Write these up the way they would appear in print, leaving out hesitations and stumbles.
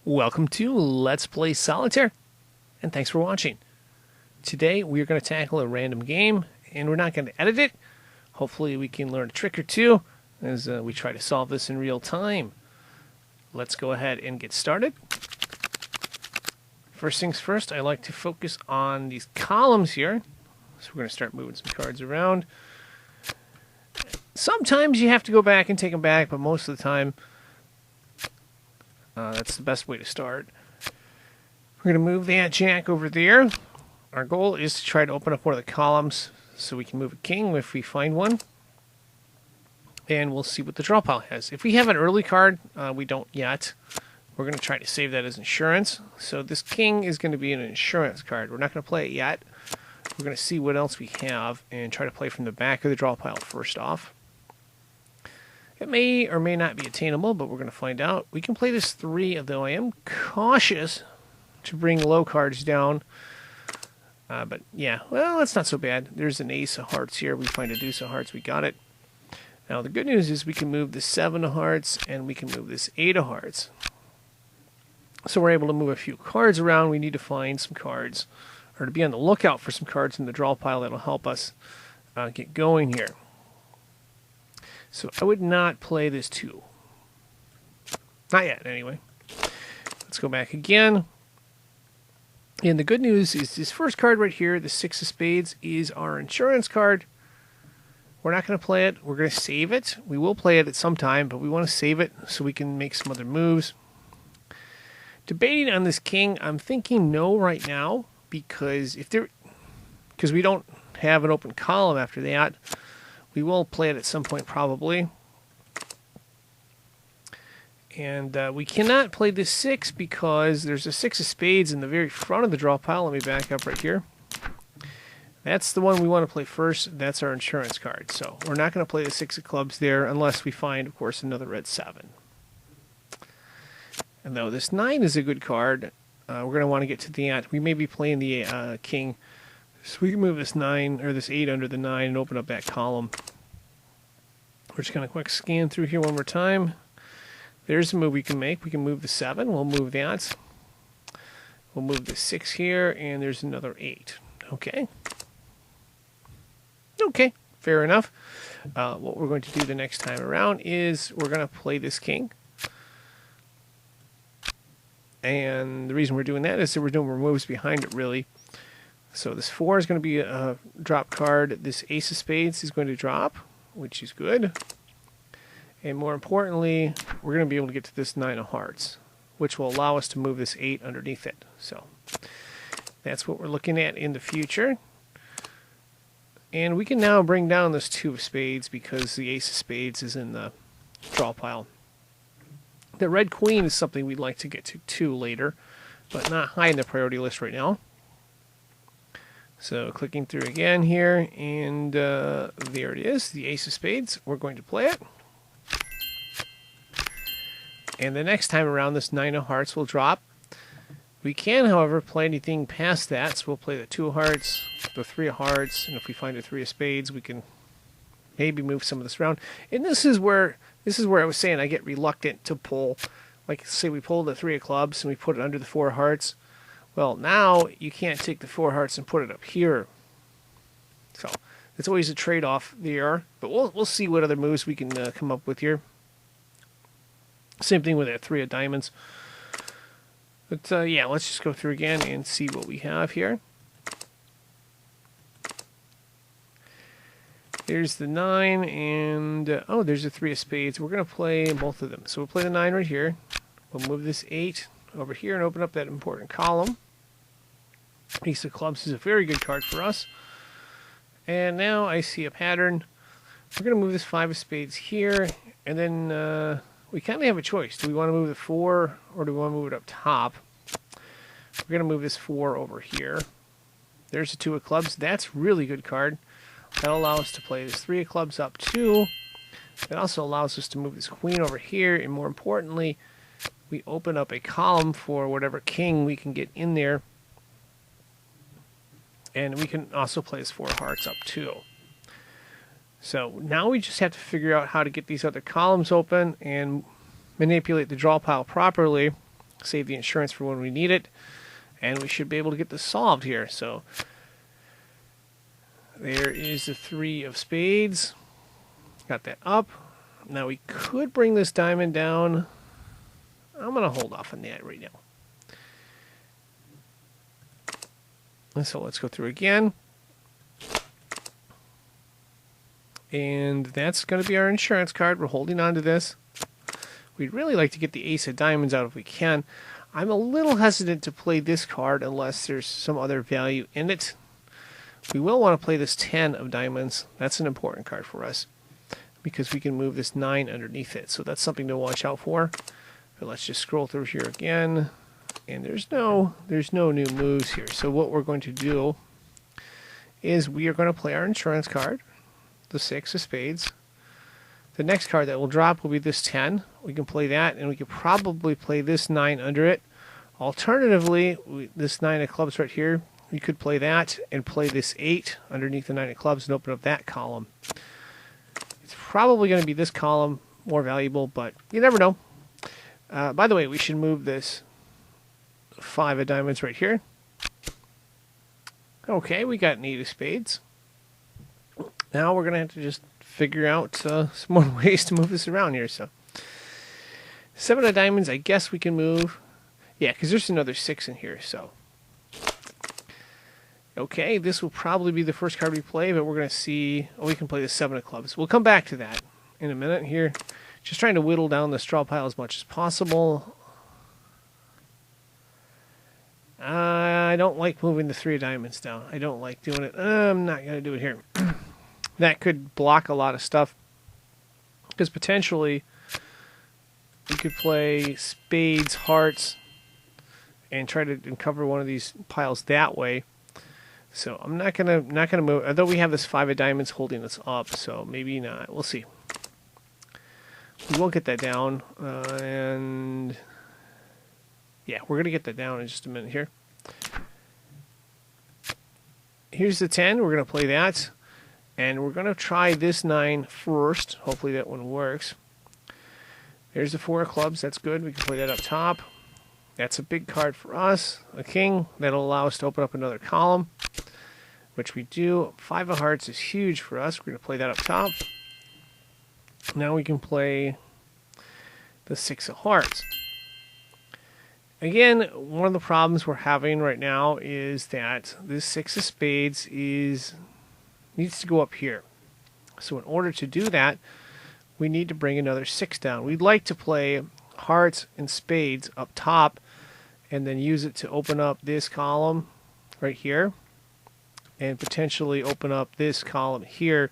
Welcome to Let's Play Solitaire, and thanks for watching. Today we are going to tackle a random game, and we're not going to edit it. Hopefully we can learn a trick or two as we try to solve this in real time. Let's go ahead and get started. First things first, I like to focus on these columns here. So we're going to start moving some cards around. Sometimes you have to go back and take them back, but most of the time that's the best way to start. We're going to move that jack over there. Our goal is to try to open up one of the columns so we can move a king if we find one. And we'll see what the draw pile has. If we have an early card, we don't yet. We're going to try to save that as insurance. So this king is going to be an insurance card. We're not going to play it yet. We're going to see what else we have and try to play from the back of the draw pile first off. It may or may not be attainable, but we're going to find out. We can play this 3, though I am cautious to bring low cards down. But yeah, well, that's not so bad. There's an ace of hearts here. We find a deuce of hearts. We got it. Now, the good news is we can move the 7 of hearts, and we can move this 8 of hearts. So we're able to move a few cards around. We need to find some cards, or to be on the lookout for some cards in the draw pile that'll help us get going here. So I would not play this 2. Not yet, anyway. Let's go back again. And the good news is this first card right here, the 6 of spades, is our insurance card. We're not going to play it. We're going to save it. We will play it at some time, but we want to save it so we can make some other moves. Debating on this king, I'm thinking no right now because we don't have an open column after that. We will play it at some point probably. And we cannot play this 6 because there's a 6 of spades in the very front of the draw pile. Let me back up right here. That's the one we want to play first. That's our insurance card. So we're not going to play the 6 of clubs there unless we find, of course, another red 7. And though this 9 is a good card, we're going to want to get to the ant. We may be playing the king. So we can move this 9 or this 8 under the 9 and open up that column. We're just going to quick scan through here one more time. There's a move we can make. We can move the 7. We'll move that. We'll move the 6 here, and there's another 8. Okay. Okay, fair enough. What we're going to do the next time around is we're going to play this king. And the reason we're doing that is that we're doing moves behind it, really. So this 4 is going to be a drop card. This ace of spades is going to drop, which is good. And more importantly, we're going to be able to get to this 9 of hearts, which will allow us to move this 8 underneath it. So that's what we're looking at in the future. And we can now bring down this 2 of spades because the ace of spades is in the draw pile. The red queen is something we'd like to get to later, but not high in the priority list right now. So clicking through again here, and there it is, the ace of spades. We're going to play it. And the next time around, this 9 of hearts will drop. We can, however, play anything past that, so we'll play the 2 of hearts, the 3 of hearts, and if we find a 3 of spades, we can maybe move some of this around. And this is where I was saying I get reluctant to pull. Like, say we pull the 3 of clubs and we put it under the 4 of hearts. Well, now you can't take the 4 of hearts and put it up here. So it's always a trade-off there. But we'll see what other moves we can come up with here. Same thing with that 3 of diamonds. But yeah, let's just go through again and see what we have here. There's the 9, and oh, there's a 3 of spades. We're going to play both of them. So we'll play the 9 right here. We'll move this 8 over here and open up that important column. Ace of clubs is a very good card for us. And now I see a pattern. We're going to move this 5 of spades here, and then we kind of have a choice. Do we want to move the 4, or do we want to move it up top? We're going to move this 4 over here. There's the 2 of clubs. That's a really good card. That'll allow us to play this 3 of clubs up too. It also allows us to move this queen over here, and more importantly, we open up a column for whatever king we can get in there. And we can also play this 4 of hearts up too. So now we just have to figure out how to get these other columns open and manipulate the draw pile properly Save the insurance for when we need it. And we should be able to get this solved here. So there is the 3 of spades. Got that up. Now we could bring this diamond down. I'm going to hold off on that right now. And so let's go through again. And that's going to be our insurance card. We're holding on to this. We'd really like to get the ace of diamonds out if we can. I'm a little hesitant to play this card unless there's some other value in it. We will want to play this 10 of diamonds. That's an important card for us because we can move this 9 underneath it. So that's something to watch out for. But let's just scroll through here again. And there's no new moves here. So what we're going to do is we are going to play our insurance card, the 6 of spades. The next card that will drop will be this 10. We can play that, and we could probably play this 9 under it. Alternatively, this 9 of clubs right here, we could play that and play this 8 underneath the 9 of clubs and open up that column. It's probably going to be this column more valuable, but you never know. By the way, we should move this 5 of diamonds right here. Okay, we got an 8 of spades. Now we're going to have to just figure out some more ways to move this around here. So 7 of diamonds, I guess we can move. Yeah, because there's another 6 in here. So okay, this will probably be the first card we play, but we're going to see. Oh, we can play the 7 of clubs. We'll come back to that in a minute here. Just trying to whittle down the straw pile as much as possible. I don't like moving the 3 of diamonds down. I don't like doing it. I'm not going to do it here. That could block a lot of stuff. Because potentially we could play spades, hearts, and try to uncover one of these piles that way. So I'm not gonna move. Although we have this 5 of diamonds holding us up, so maybe not. We'll see. We will get that down, and yeah, we're gonna get that down in just a minute here. Here's the 10. We're gonna play that, and we're gonna try this 9 first. Hopefully that one works. There's the 4 of clubs. That's good. We can play that up top. That's a big card for us. A king. That'll allow us to open up another column, which we do. 5 of hearts is huge for us. We're going to play that up top. Now we can play the 6 of hearts. Again, one of the problems we're having right now is that this 6 of spades needs to go up here. So in order to do that, we need to bring another 6 down. We'd like to play hearts and spades up top and then use it to open up this column right here and potentially open up this column here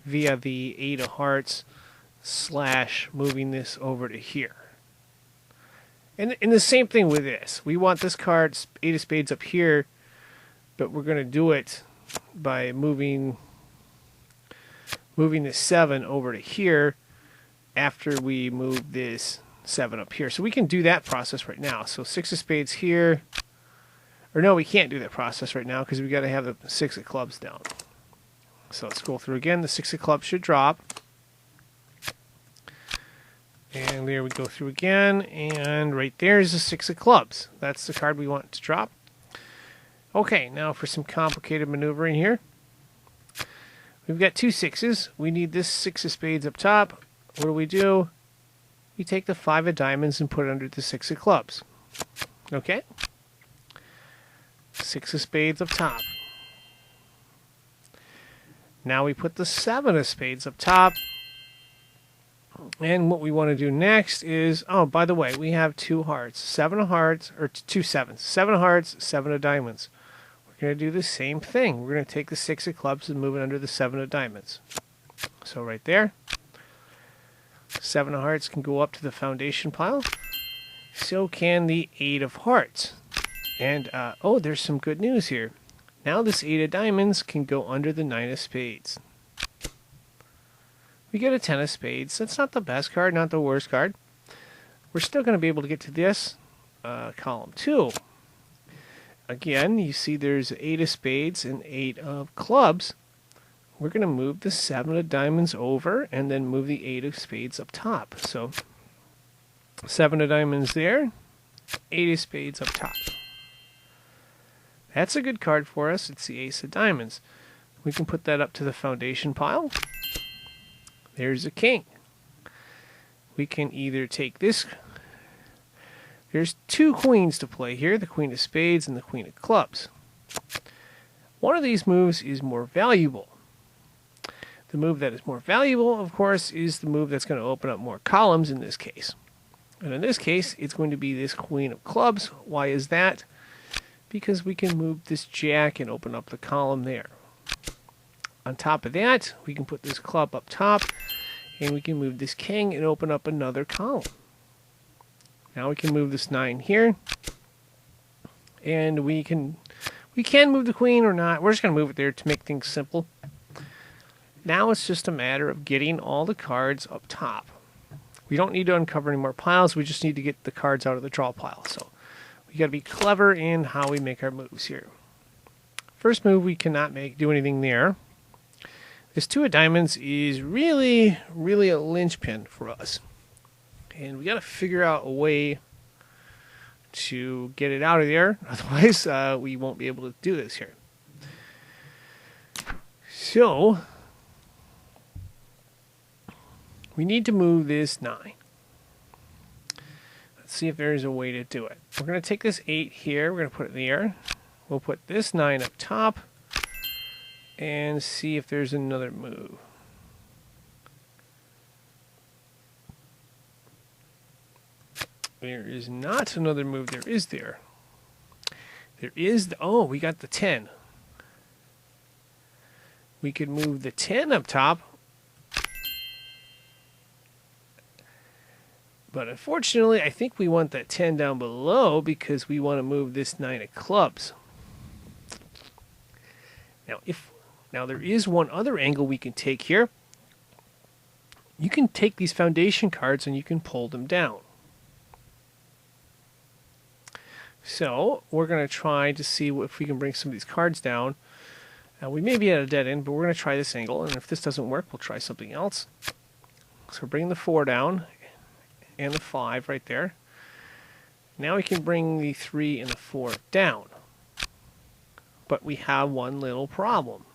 via the 8 of hearts / moving this over to here. And the same thing with this. We want this card, 8 of spades, up here, but we're going to do it by moving this 7 over to here after we move this 7 up here. So we can do that process right now. So 6 of spades here. Or no, we can't do that process right now because we got to have the 6 of clubs down. So let's scroll through again. The 6 of clubs should drop. And there we go through again. And right there is the 6 of clubs. That's the card we want to drop. Okay, now for some complicated maneuvering here. We've got 2 6s. We need this 6 of spades up top. What do? We take the 5 of diamonds and put it under the 6 of clubs. Okay? 6 of spades up top. Now we put the 7 of spades up top. And what we want to do next is, oh, by the way, we have 2 hearts. 7 of hearts, or 2 sevens. 7 of hearts, 7 of diamonds. We're going to do the same thing. We're going to take the 6 of clubs and move it under the 7 of diamonds. So right there. 7 of hearts can go up to the foundation pile. So can the 8 of hearts. And, oh, there's some good news here. Now this 8 of diamonds can go under the 9 of spades. We get a 10 of spades. That's not the best card, not the worst card. We're still going to be able to get to this column 2. Again, you see there's 8 of spades and 8 of clubs. We're going to move the 7 of diamonds over and then move the 8 of spades up top. So 7 of diamonds there, 8 of spades up top. That's a good card for us. It's the ace of diamonds. We can put that up to the foundation pile. There's a king. We can either take this. There's 2 queens to play here, the queen of spades and the queen of clubs. One of these moves is more valuable. The move that is more valuable, of course, is the move that's going to open up more columns in this case. And in this case, it's going to be this queen of clubs. Why is that? Because we can move this jack and open up the column there. On top of that, we can put this club up top, and we can move this king and open up another column. Now we can move this 9 here, and we can move the queen or not. We're just going to move it there to make things simple. Now it's just a matter of getting all the cards up top. We don't need to uncover any more piles. We just need to get the cards out of the draw pile. So we got to be clever in how we make our moves here. First move, we cannot do anything there. This 2 of diamonds is really, really a linchpin for us. And we got to figure out a way to get it out of there. Otherwise, we won't be able to do this here. So we need to move this 9. Let's see if there's a way to do it. We're going to take this 8 here. We're going to put it there. We'll put this 9 up top and see if there's another move. There is not another move. There is there. There is. Oh, we got the 10. We could move the 10 up top. But unfortunately, I think we want that 10 down below because we want to move this 9 of clubs. Now there is one other angle we can take here. You can take these foundation cards and you can pull them down. So we're going to try to see if we can bring some of these cards down. We may be at a dead end, but we're going to try this angle. And if this doesn't work, we'll try something else. So bring the 4 down and the 5 right there. Now we can bring the 3 and the 4 down. But we have one little problem.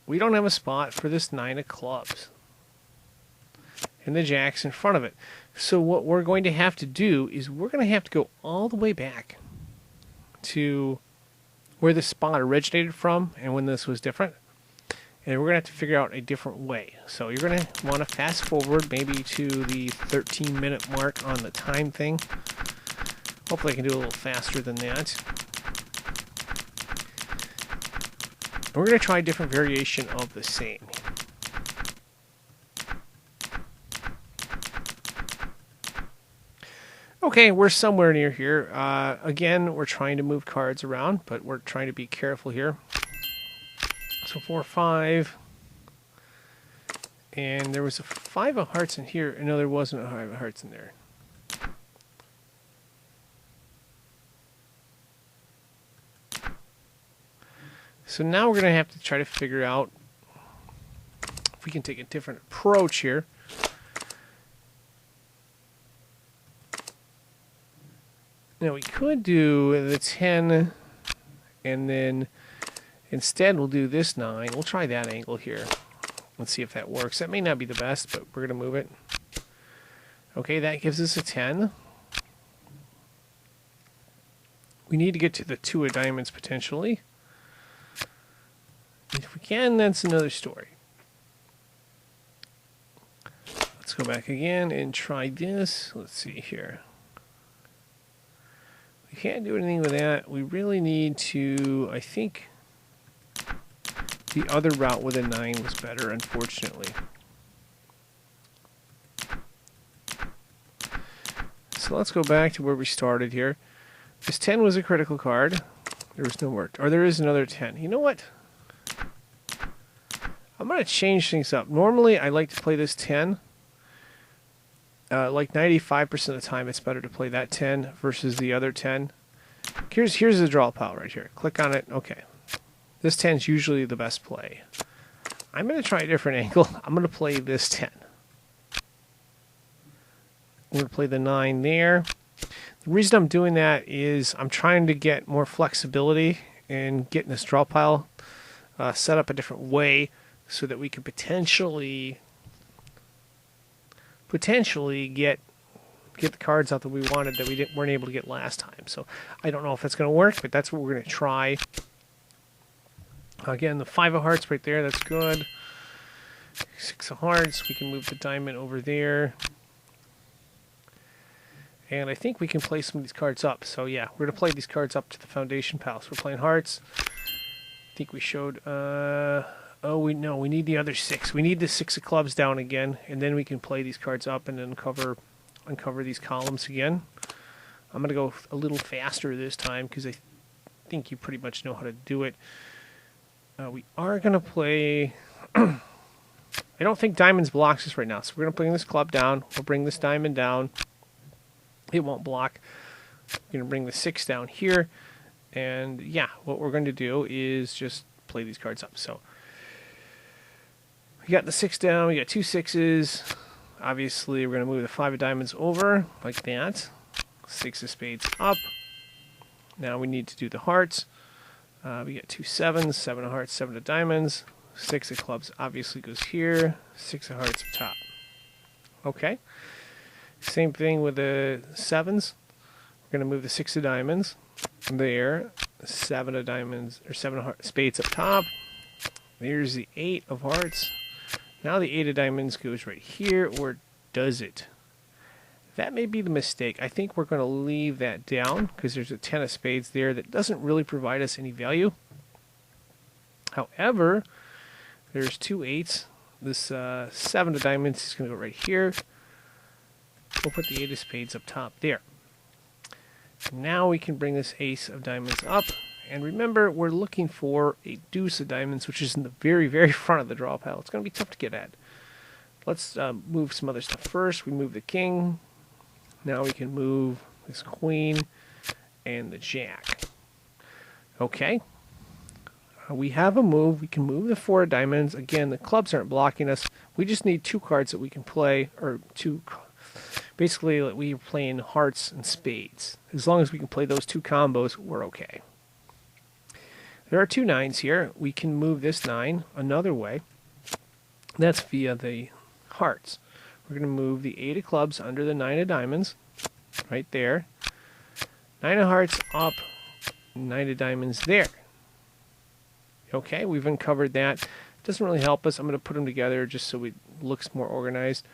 We don't have a spot for this 9 of clubs. And the jack's in front of it. So what we're going to have to do is we're going to have to go all the way back to where the spot originated from and when this was different. And we're going to have to figure out a different way. So you're going to want to fast forward maybe to the 13-minute mark on the time thing. Hopefully I can do a little faster than that. And we're going to try a different variation of the same. Okay, we're somewhere near here. Again, we're trying to move cards around, but we're trying to be careful here. So 4, 5. And there was a 5 of hearts in here. No, there wasn't a 5 of hearts in there. So now we're going to have to try to figure out if we can take a different approach here. Now we could do the 10 and then instead we'll do this 9. We'll try that angle here. Let's see if that works. That may not be the best, but we're going to move it. Okay, that gives us a 10. We need to get to the 2 of diamonds potentially. If we can, that's another story. Let's go back again and try this. Let's see here. We can't do anything with that. We really need to, I think the other route with a 9 was better, unfortunately. So let's go back to where we started here. This 10 was a critical card. There was no more, or there is another 10. You know what? I'm going to change things up. Normally, I like to play this 10. Like 95% of the time, it's better to play that 10 versus the other 10. Here's the draw pile right here. Click on it. Okay. This 10 is usually the best play. I'm going to try a different angle. I'm going to play this 10. We're going to play the 9 there. The reason I'm doing that is I'm trying to get more flexibility and getting this draw pile set up a different way so that we could potentially get the cards out that we wanted that we weren't able to get last time. So I don't know if that's going to work, but that's what we're going to try. Again, the 5 of hearts right there, that's good. 6 of hearts, we can move the diamond over there. And I think we can play some of these cards up. So yeah, we're going to play these cards up to the foundation pile. So we're playing hearts. I think we showed... we need the other 6. We need the 6 of clubs down again, and then we can play these cards up and then uncover these columns again. I'm going to go a little faster this time because I think you pretty much know how to do it. We are going to play... I don't think diamonds blocks us right now, so we're going to bring this club down. We'll bring this diamond down. It won't block. We're going to bring the 6 down here. And yeah, what we're going to do is just play these cards up. So we got the 6 down. We got 2 6s. Obviously, we're going to move the 5 of diamonds over like that. 6 of spades up. Now we need to do the hearts. We got 2 7s, 7 of hearts, 7 of diamonds. 6 of clubs obviously goes here. 6 of hearts up top. Okay. Same thing with the 7s. We're going to move the 6 of diamonds there. 7 of diamonds, or 7 of spades up top. There's the 8 of hearts. Now the 8 of diamonds goes right here, or does it? That may be the mistake. I think we're going to leave that down because there's a 10 of spades there that doesn't really provide us any value. However, there's 2 8s. This 7 of diamonds is going to go right here. We'll put the 8 of spades up top there. Now we can bring this ace of diamonds up. And remember, we're looking for a deuce of diamonds, which is in the very, very front of the draw pile. It's going to be tough to get at. Let's move some other stuff first. We move the king. Now we can move this queen and the jack. Okay. We have a move. We can move the 4 of diamonds. Again, the clubs aren't blocking us. We just need 2 cards that we can play, or 2... Basically, we're playing hearts and spades. As long as we can play those 2 combos, we're okay. There are 2 9s here. We can move this 9 another way. That's via the hearts. We're going to move the 8 of clubs under the 9 of diamonds. Right there. 9 of hearts up. 9 of diamonds there. Okay, we've uncovered that. Doesn't really help us. I'm going to put them together just so it looks more organized.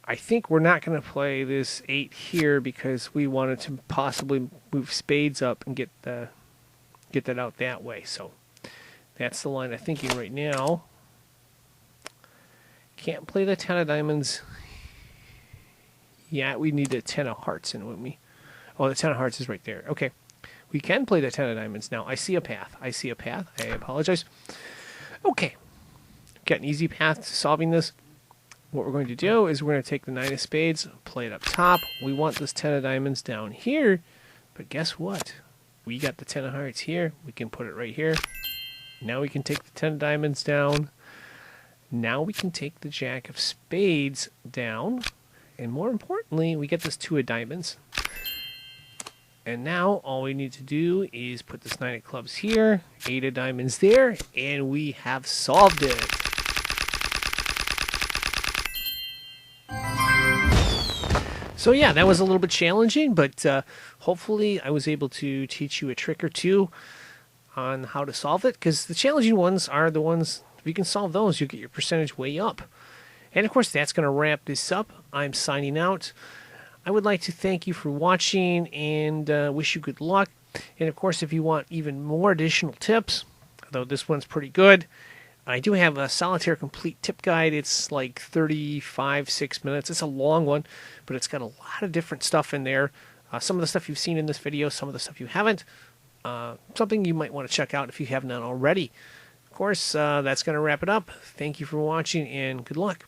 I think we're not going to play this 8 here because we wanted to possibly move spades up and get that out that way. So that's the line I'm thinking right now. Can't play the 10 of diamonds. Yeah, we need the 10 of hearts in, wouldn't we? Oh, the 10 of hearts is right there. Okay. We can play the 10 of diamonds now. I see a path. I see a path. I apologize. Okay. Got an easy path to solving this. What we're going to do is we're going to take the 9 of spades, play it up top. We want this 10 of diamonds down here, but guess what? We got the 10 of hearts here. We can put it right here. Now we can take the 10 of diamonds down. Now we can take the jack of spades down. And more importantly, we get this 2 of diamonds. And now all we need to do is put this 9 of clubs here, 8 of diamonds there, and we have solved it. So yeah, that was a little bit challenging, but hopefully I was able to teach you a trick or two on how to solve it, because the challenging ones are the ones, if you can solve those, you'll get your percentage way up. And of course, that's going to wrap this up. I'm signing out. I would like to thank you for watching and wish you good luck. And of course, if you want even more additional tips, though this one's pretty good, I do have a Solitaire Complete Tip Guide. It's like 6 minutes. It's a long one, but it's got a lot of different stuff in there. Some of the stuff you've seen in this video, some of the stuff you haven't. Something you might want to check out if you have not already. Of course, that's going to wrap it up. Thank you for watching, and good luck.